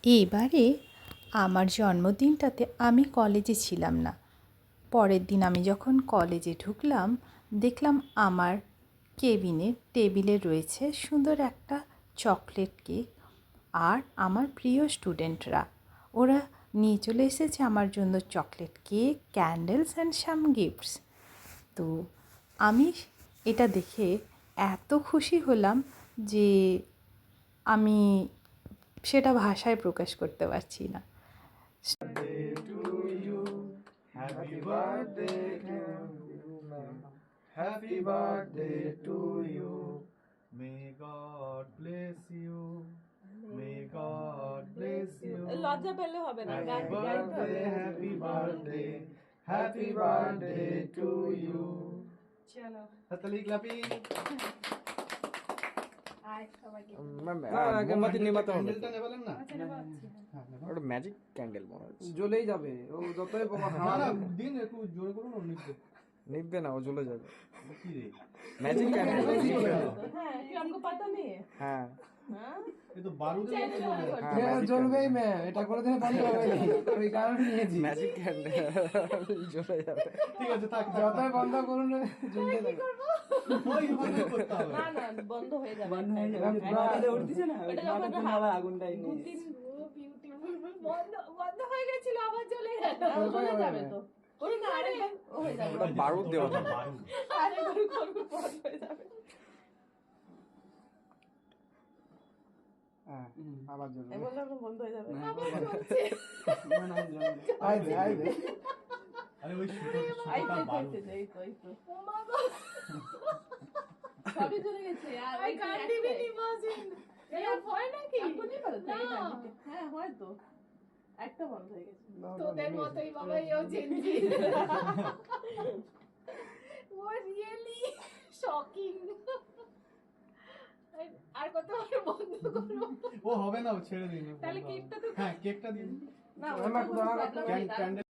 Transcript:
এবারে আমার জন্মদিনটাতে আমি কলেজে ছিলাম না। পরের দিন আমি যখন কলেজে ঢুকলাম, দেখলাম আমার কেবিনের টেবিলে রয়েছে সুন্দর একটা চকলেট কেক। আর আমার প্রিয় স্টুডেন্টরা ওরা নিয়ে চলে এসেছে আমার জন্য chocolate cake, candles and some gifts. তো আমি এটা দেখে এত খুশি হলাম যে আমি সেটা ভাষায় প্রকাশ করতে পারছি না। Birthday to you. Happy birthday to you, ma'am. Happy birthday to you. May God bless you. May God bless you. লজ্জা পেলে হবে না, গান Happy গাইতে হবে। birthday, happy birthday, happy birthday to you. চলো হাততালি ক্লাপিং। আয় সবাইকে ক্যান্ডেলটা নেবেন না? ওটা ম্যাজিক ক্যান্ডেল মনে হচ্ছে। জ্বলেই যাবে ও যতই না না, দিন একটু জোরে করুন, ও নিচ্ছে। নিভবে না, ও জ্বলে যাবে। কি রে? Magic candle. হ্যাঁ কি हमको पता नहीं है হ্যাঁ हाँ এ তো বারুদের মতো জ্বলে যাচ্ছে। হ্যাঁ, জ্বলবেই ম্যাম, এটা করে দিলে বন্ধ হবে না, ওই কারণে নিয়েছি। ম্যাজিক ক্যান্ডেল জ্বলে যাবে। ঠিক আছে, থাক। যতই বন্ধ করুন জ্বলতে থাকবে। ওই বন্ধ করতে হবে। না না বন্ধ হয়ে যাবে বন্ধ বন্ধ হয়ে গেছিল আবার চলে গেল চলে যাবে তো ওরে না আরেকবার হয়ে যাবে ওটা বারুদ দেওয়া থাকে। আরেকবার করব বন্ধ হয়ে যাবে হ্যাঁ, আবার জ্বলবে। এই বললাম না বন্ধ হয়ে যাবে না, আইবে আইবে। আরে ওই সুতো আই সুতোটা তো বারুদ। এই তো ও মা গো সবই চলে গেছে আর আই কান্ট ইভেন ইমাজিন এর হয় নাকি আপনি বলো তো হ্যাঁ হয় তো একটা বন্ধ হয়ে গেছে তোদের মতোই বাবা এও চেঞ্জি ও রিয়েলি শকিং আর কতবার বন্ধ করবো ও হবে না, ও ছেড়ে দিন। তাহলে কেকটা তো হ্যাঁ, কেকটা দিন। না আমার ওটা দাঁড়া, বুঝতে পারলাম না। ক্যান্ডেল